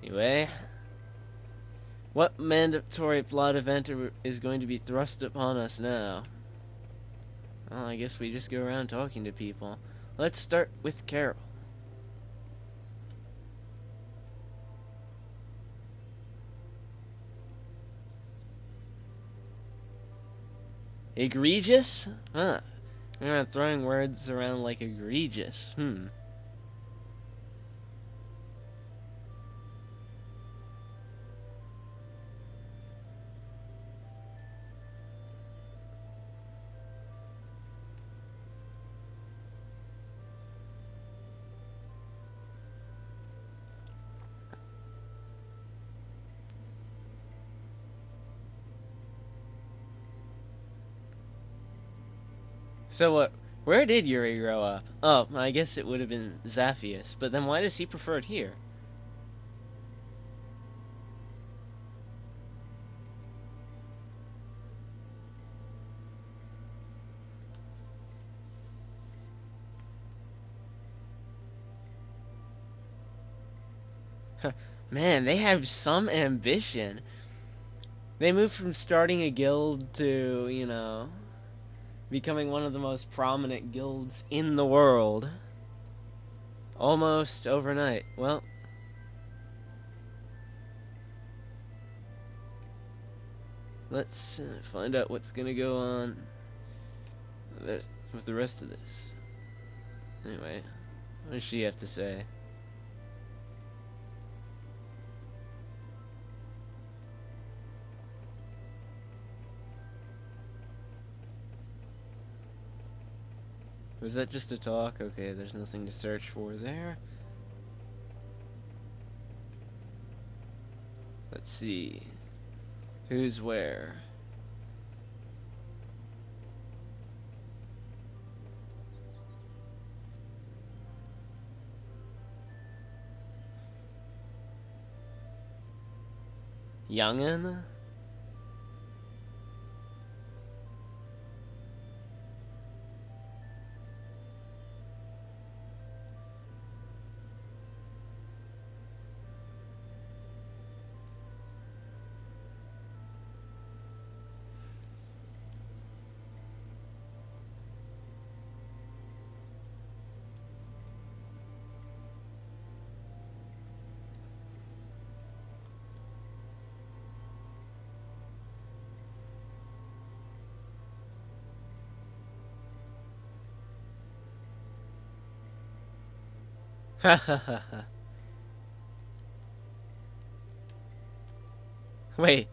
Anyway, what mandatory plot event is going to be thrust upon us now? Well, I guess we just go around talking to people. Let's start with Carol. Egregious? Huh. We're throwing words around like egregious. So what? Where did Yuri grow up? Oh, I guess it would have been Zaphius. But then why does he prefer it here? Man, they have some ambition. They moved from starting a guild to, becoming one of the most prominent guilds in the world. Almost overnight. Well, let's find out what's gonna go on with the rest of this. Anyway, what does she have to say? Was that just a talk? Okay, there's nothing to search for there. Let's see. Who's where? Youngin? Ha ha ha ha. Wait.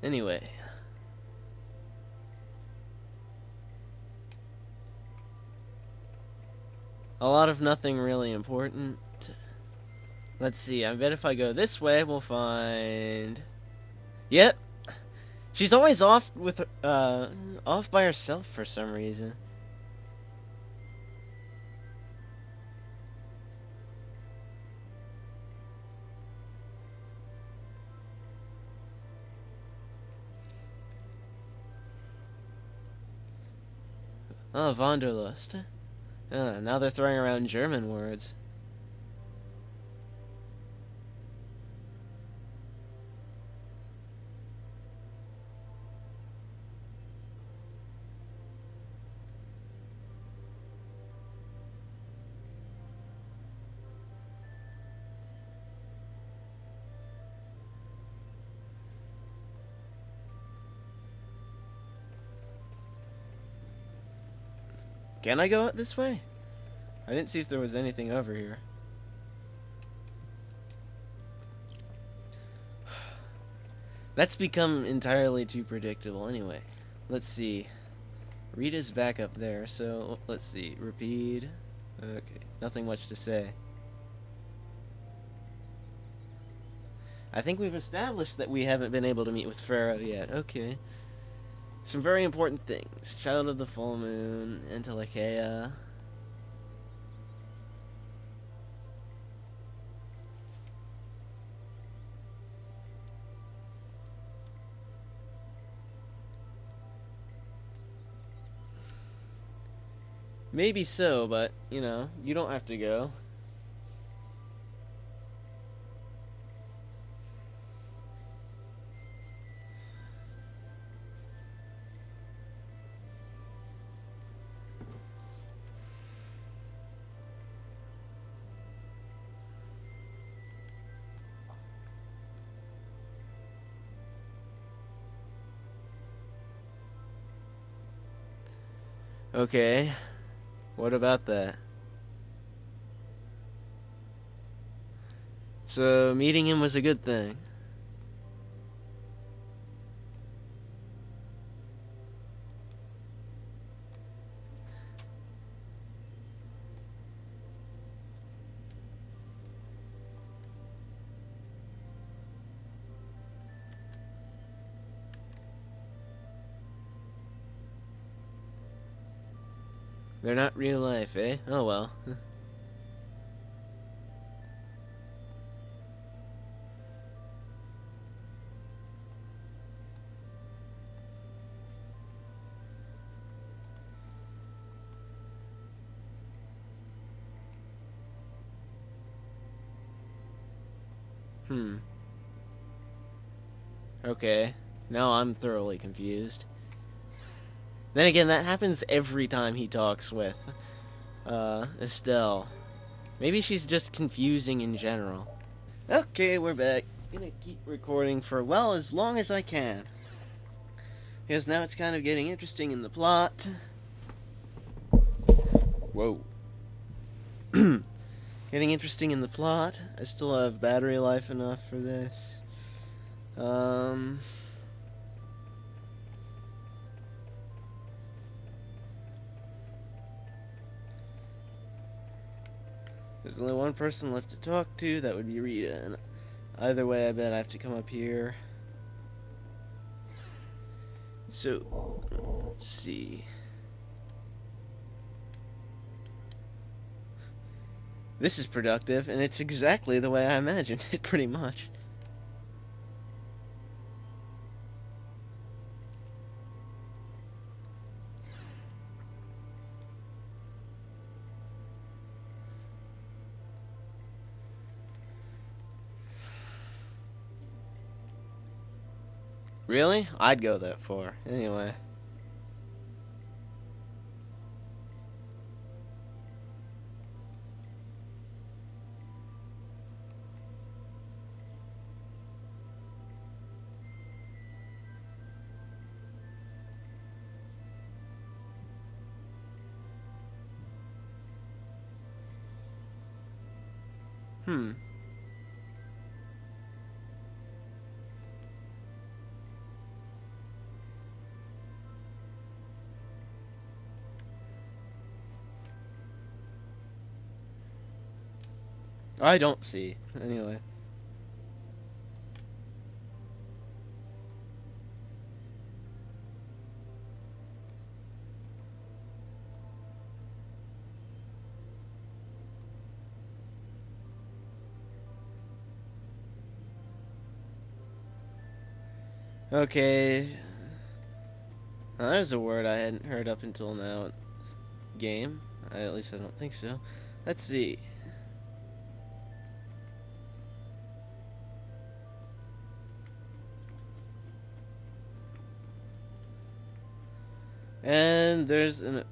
Anyway. A lot of nothing really important. Let's see. I bet if I go this way, we'll find... Yep. She's always off by herself for some reason. Oh, Wanderlust. Now they're throwing around German words. Can I go out this way? I didn't see if there was anything over here. That's become entirely too predictable anyway. Let's see. Rita's back up there, so let's see. Repeat. Okay, nothing much to say. I think we've established that we haven't been able to meet with Pharaoh yet. Okay. Some very important things. Child of the Full Moon, Entelechea. Maybe so, but, you know, you don't have to go. Okay, what about that? So, meeting him was a good thing. They're not real life, eh? Oh well. Hmm. Okay. Now I'm thoroughly confused. Then again, that happens every time he talks with, Estelle. Maybe she's just confusing in general. Okay, we're back. Gonna keep recording for, well, as long as I can. Because now it's kind of getting interesting in the plot. Whoa. Getting interesting in the plot. I still have battery life enough for this. There's only one person left to talk to, that would be Rita. And either way, I bet I have to come up here. So, let's see. This is productive, and it's exactly the way I imagined it, pretty much. Really? I'd go that far. Anyway. Hmm. I don't see. Anyway. Okay. Now, there's a word I hadn't heard up until now. Game. At least I don't think so. Let's see. And there's an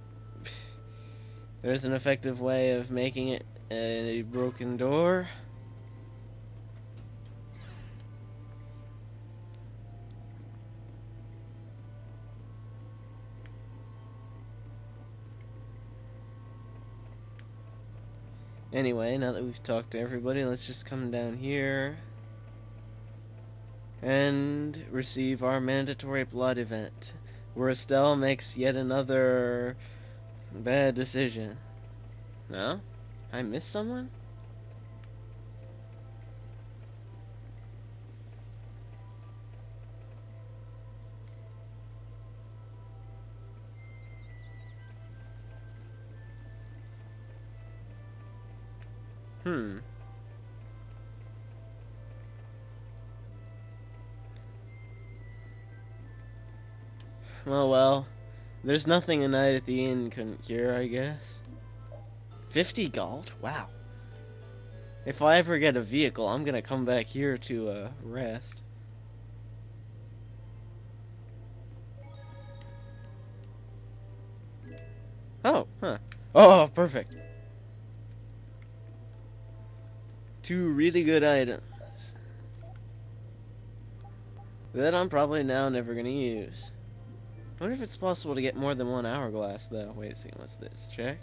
effective way of making it a broken door. Anyway, now that we've talked to everybody, let's just come down here and receive our mandatory blood event, where Estelle makes yet another bad decision. No? I missed someone? Hmm. Well, There's nothing a night at the inn couldn't cure, I guess. 50 gold? Wow. If I ever get a vehicle, I'm gonna come back here to rest. Oh, huh. Oh, perfect. 2 really good items that I'm probably now never gonna use. I wonder if it's possible to get more than 1 hourglass, though. Wait a second, what's this? Check.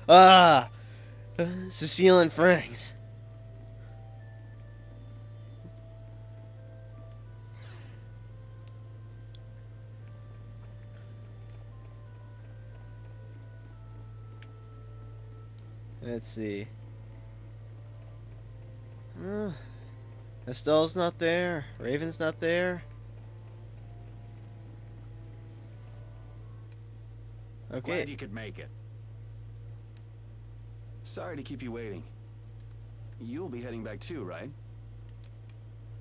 Ah! Cecile and Franks. Let's see. Estelle's not there. Raven's not there. Okay. Glad you could make it. Sorry to keep you waiting. You'll be heading back too, right?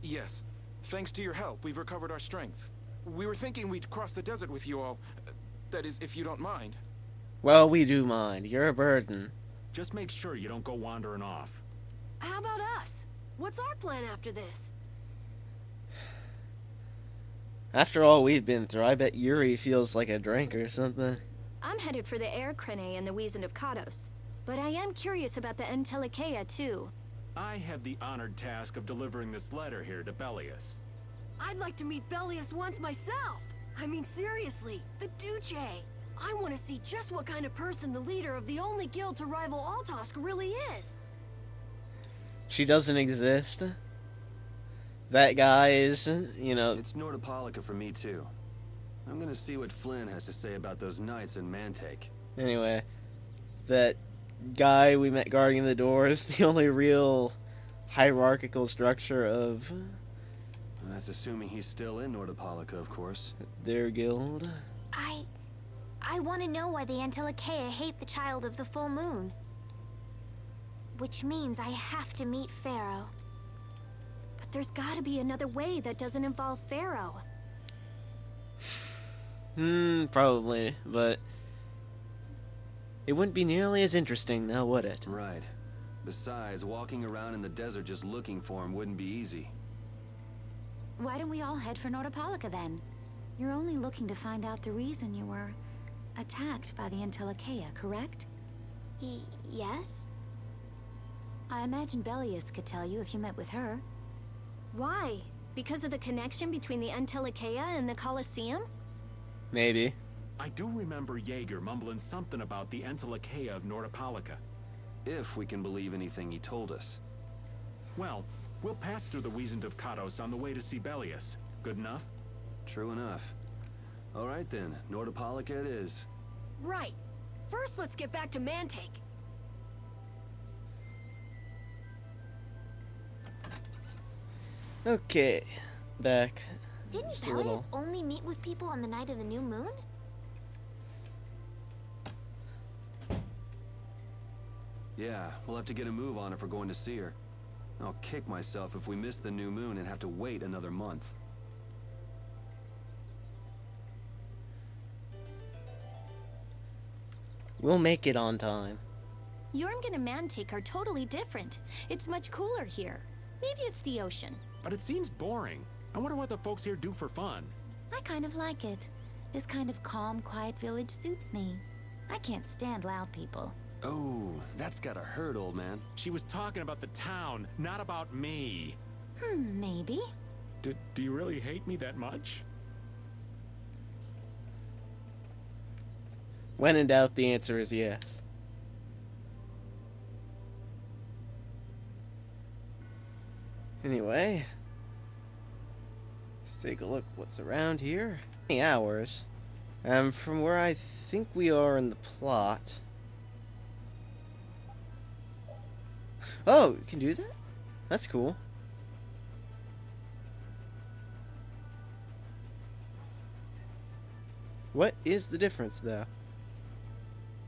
Yes. Thanks to your help, we've recovered our strength. We were thinking we'd cross the desert with you all. That is, if you don't mind. Well, we do mind. You're a burden. Just make sure you don't go wandering off. How about us? What's our plan after this? After all we've been through, I bet Yuri feels like a drink or something. I'm headed for the Air Crane and the Wiesen of Kados. But I am curious about the Entelikeia, too. I have the honored task of delivering this letter here to Belius. I'd like to meet Belius once myself. I mean, seriously, the Duce. I want to see just what kind of person the leader of the only guild to rival Altosk really is. She doesn't exist. That guy is, you know... It's Nordopolica for me too. I'm gonna see what Flynn has to say about those knights in Mantake. Anyway, that guy we met guarding the door is the only real hierarchical structure of That's assuming he's still in Nordopolica, of course. their guild. I want to know why the Entelikeia hate the child of the full moon. Which means I have to meet Pharaoh. But there's gotta be another way that doesn't involve Pharaoh. Probably, but it wouldn't be nearly as interesting now, would it? Right. Besides, walking around in the desert just looking for him wouldn't be easy. Why don't we all head for Nordopolica then? You're only looking to find out the reason you were attacked by the Entelikeia, correct? Yes? I imagine Belius could tell you if you met with her. Why? Because of the connection between the Entelikeia and the Colosseum? Maybe. I do remember Jaeger mumbling something about the Entelikeia of Nordopolica. If we can believe anything he told us. Well, we'll pass through the Wiesen of Kados on the way to see Belius. Good enough? True enough. Alright then, Nordopolica it is. Right. First, let's get back to Mantake. Okay, back. Didn't Just a little. Belius only meet with people on the night of the new moon? Yeah, we'll have to get a move on if we're going to see her. I'll kick myself if we miss the new moon and have to wait another month. We'll make it on time. Yormgen and Mantake are totally different. It's much cooler here. Maybe it's the ocean. But it seems boring. I wonder what the folks here do for fun. I kind of like it. This kind of calm, quiet village suits me. I can't stand loud people. Oh, that's gotta hurt, old man. She was talking about the town, not about me. Maybe. Do you really hate me that much? When in doubt, the answer is yes. Anyway, let's take a look what's around here. 20 hours. From where I think we are in the plot. Oh, you can do that? That's cool. What is the difference, though?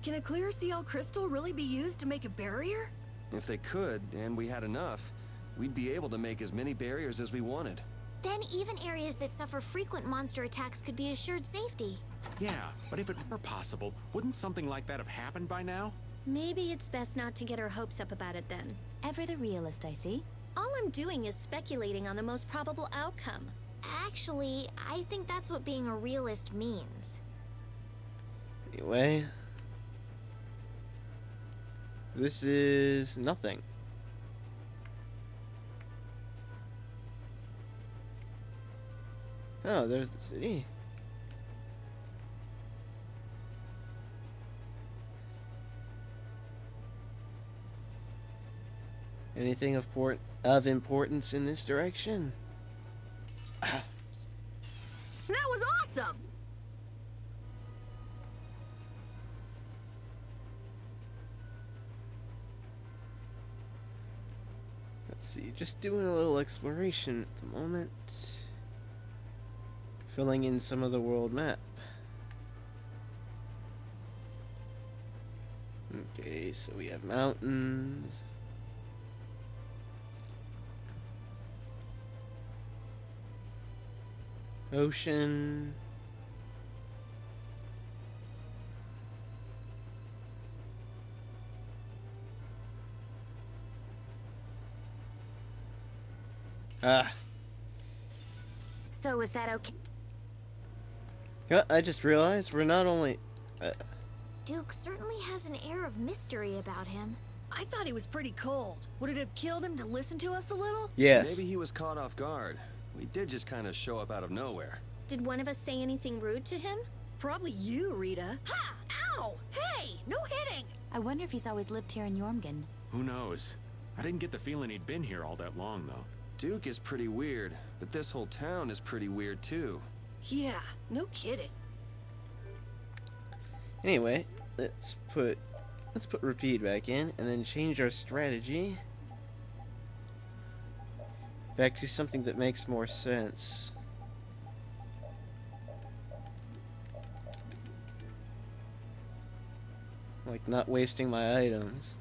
Can a clear CL crystal really be used to make a barrier? If they could, and we had enough, we'd be able to make as many barriers as we wanted. Then even areas that suffer frequent monster attacks could be assured safety. Yeah, but if it were possible, wouldn't something like that have happened by now? Maybe it's best not to get our hopes up about it then. Ever the realist, I see. All I'm doing is speculating on the most probable outcome. Actually, I think that's what being a realist means. Anyway. This is nothing. Oh, there's the city. Anything of importance in this direction? That was awesome! Let's see, just doing a little exploration at the moment. Filling in some of the world map. Okay, so we have mountains. Ocean. So is that okay? Yeah, I just realized we're not only... Duke certainly has an air of mystery about him. I thought he was pretty cold. Would it have killed him to listen to us a little? yes. Maybe he was caught off guard. We did just kind of show up out of nowhere. Did one of us say anything rude to him? Probably you, Rita. Ha! Ow! Hey! No hitting! I wonder if he's always lived here in Yormgen. Who knows? I didn't get the feeling he'd been here all that long, though. Duke is pretty weird, but this whole town is pretty weird too. Yeah, no kidding. Anyway, let's put repeat back in and then change our strategy back to something that makes more sense. Like not wasting my items.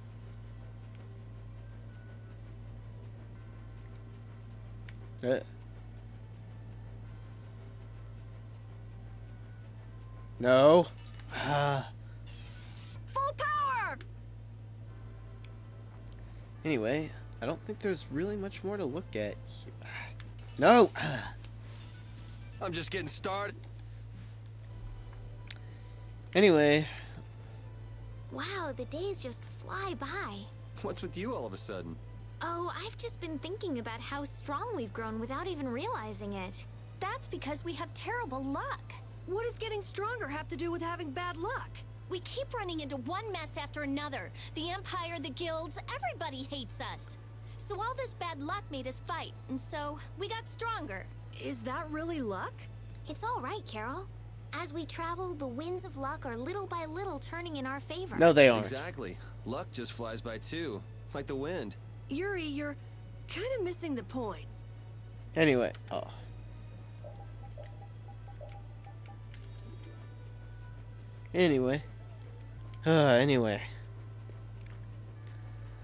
No. Full power! Anyway, I don't think there's really much more to look at here. No! I'm just getting started. Anyway. Wow, the days just fly by. What's with you all of a sudden? Oh, I've just been thinking about how strong we've grown without even realizing it. That's because we have terrible luck. What does getting stronger have to do with having bad luck? We keep running into one mess after another. The Empire, the guilds, everybody hates us. So all this bad luck made us fight, and so we got stronger. Is that really luck? It's all right, Carol. As we travel, the winds of luck are little by little turning in our favor. No, they aren't. Exactly. Luck just flies by too, like the wind. Yuri, you're kind of missing the point. Anyway. Oh. Anyway. Anyway.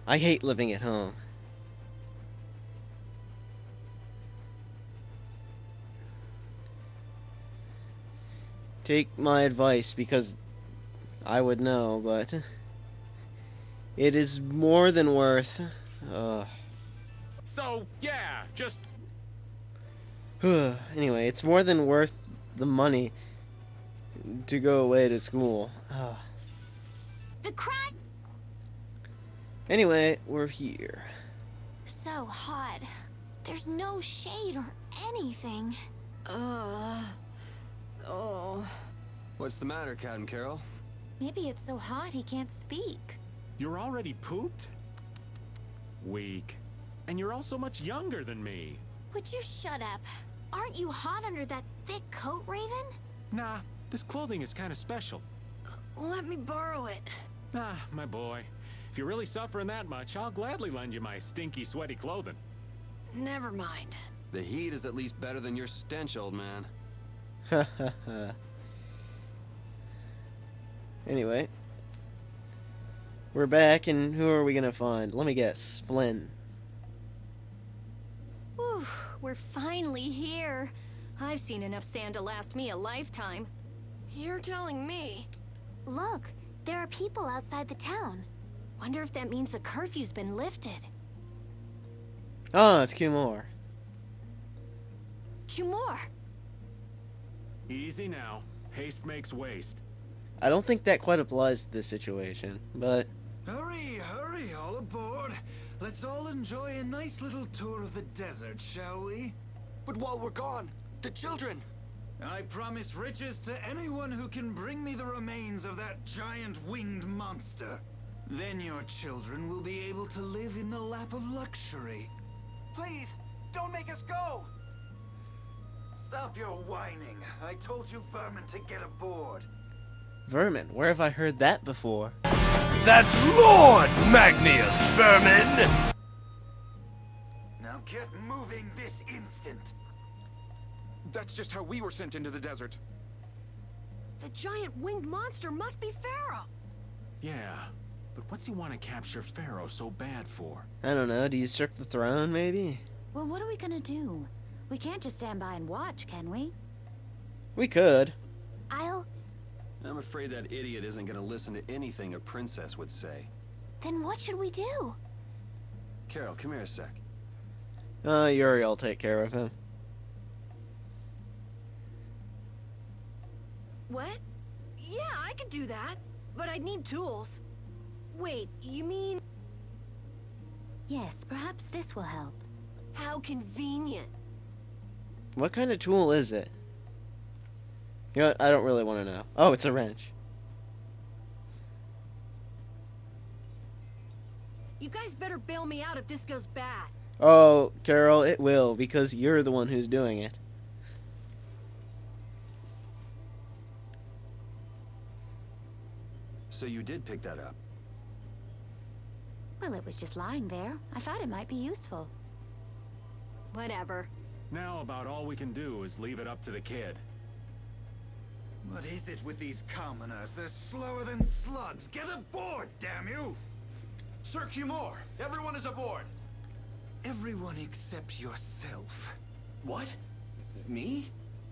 I hate living at home. Take my advice because I would know, but it is more than worth. So, yeah, just... Anyway, it's more than worth the money to go away to school. The crack! Anyway, we're here. So hot. There's no shade or anything. Oh. What's the matter, Captain Carol? Maybe it's so hot he can't speak. You're already pooped? Weak. And you're also much younger than me. Would you shut up? Aren't you hot under that thick coat, Raven? Nah, this clothing is kind of special. Let me borrow it. Ah, my boy. If you're really suffering that much, I'll gladly lend you my stinky, sweaty clothing. Never mind. The heat is at least better than your stench, old man. Anyway. We're back, and who are we gonna find? Let me guess. Flynn. Whew. Whew, we're finally here. I've seen enough sand to last me a lifetime. You're telling me. Look, there are people outside the town. Wonder if that means the curfew's been lifted. Oh, no, it's Kumor. Kumor! Easy now. Haste makes waste. I don't think that quite applies to this situation, but Hurry, hurry, all aboard. Let's all enjoy a nice little tour of the desert, shall we? But while we're gone, the children. I promise riches to anyone who can bring me the remains of that giant winged monster. Then your children will be able to live in the lap of luxury. Please, don't make us go. Stop your whining. I told you vermin to get aboard. Vermin, where have I heard that before? That's Lord Magnius, vermin! Now get moving this instant. That's just how we were sent into the desert. The giant winged monster must be Pharaoh. Yeah, but what's he want to capture Pharaoh so bad for? I don't know, to usurp the throne, maybe? Well, what are we gonna do? We can't just stand by and watch, can we? We could. I'm afraid that idiot isn't gonna listen to anything a princess would say. Then what should we do? Carol, come here a sec. Yuri will take care of him. What? Yeah, I could do that. But I'd need tools. Wait, you mean... Yes, perhaps this will help. How convenient. What kind of tool is it? You know what? I don't really want to know. Oh, it's a wrench. You guys better bail me out if this goes bad. Oh, Carol, it will, because you're the one who's doing it. So you did pick that up? Well, it was just lying there. I thought it might be useful. Whatever. Now about all we can do is leave it up to the kid. What is it with these commoners? They're slower than slugs. Get aboard, damn you! Sir Kumor, everyone is aboard. Everyone except yourself. What? Me?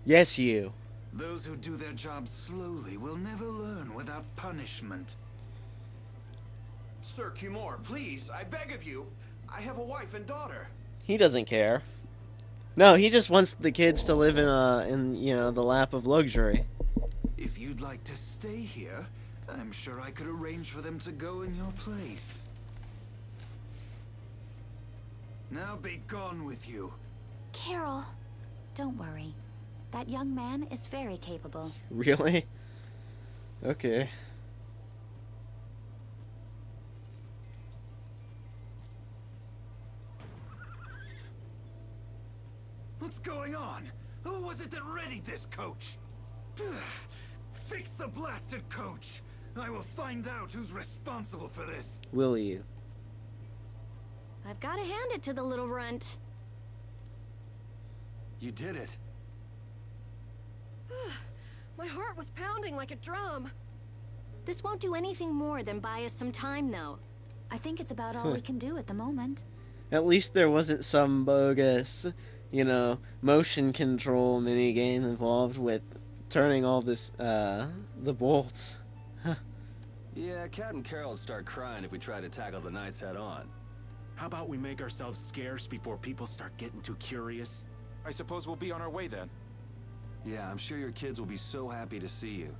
Yes, you. Those who do their jobs slowly will never learn without punishment. Sir Kumor, please, I beg of you. I have a wife and daughter. He doesn't care. No, he just wants the kids to live in you know, the lap of luxury. If you'd like to stay here, I'm sure I could arrange for them to go in your place. Now be gone with you. Carol, don't worry. That young man is very capable. Really? Okay. What's going on? Who was it that readied this coach? Fix the blasted coach. I will find out who's responsible for this. Will you? I've got to hand it to the little runt. You did it. My heart was pounding like a drum. This won't do anything more than buy us some time, though. I think it's about all we can do at the moment. At least there wasn't some bogus, you know, motion control minigame involved with turning all this, the bolts. Yeah, Cat and Carol would start crying if we tried to tackle the knights head on. How about we make ourselves scarce before people start getting too curious? I suppose we'll be on our way then. Yeah, I'm sure your kids will be so happy to see you.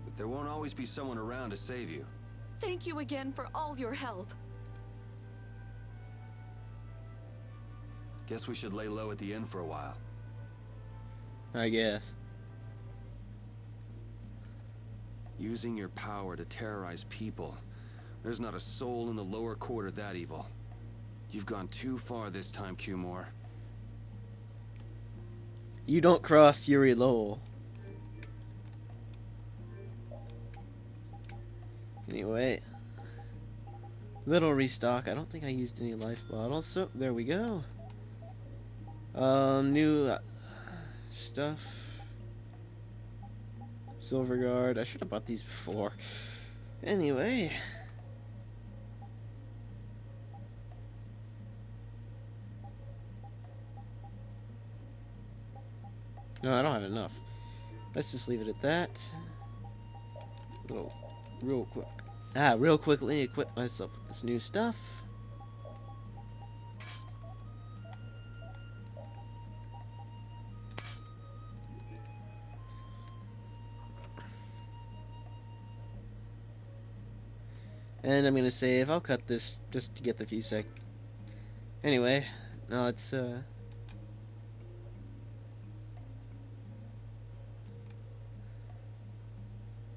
But there won't always be someone around to save you. Thank you again for all your help. Guess we should lay low at the inn for a while. I guess. Using your power to terrorize people. There's not a soul in the lower quarter that evil. You've gone too far this time, Kumor. You don't cross Yuri Lowell. Anyway. Little restock. I don't think I used any life bottles, so there we go. New stuff. Silver guard. I should have bought these before. Anyway. No, I don't have enough. Let's just leave it at that. Real quickly equip myself with this new stuff. And I'm gonna save. I'll cut this just to get the few sec. Anyway, now let's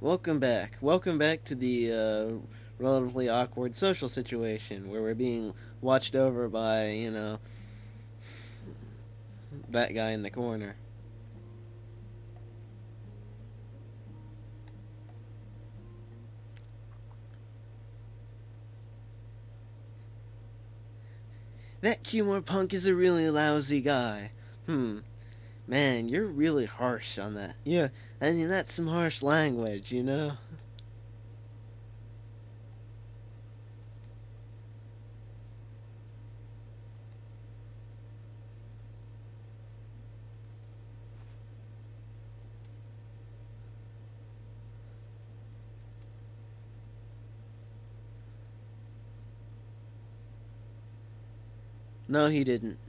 welcome back. Welcome back to the relatively awkward social situation where we're being watched over by, you know, that guy in the corner. That Cumore punk is a really lousy guy. Man, you're really harsh on that. Yeah, I mean, that's some harsh language, you know? No, he didn't.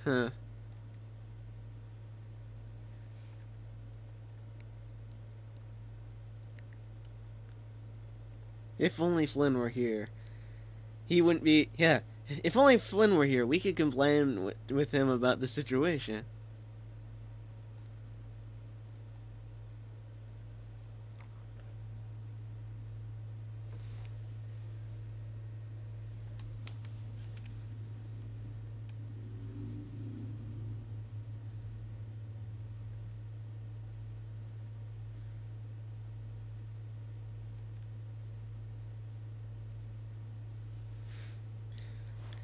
Huh. If only Flynn were here. He wouldn't be... Yeah. If only Flynn were here, we could complain with him about the situation.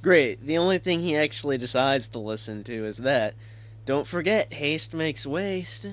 Great. The only thing he actually decides to listen to is that. Don't forget, haste makes waste.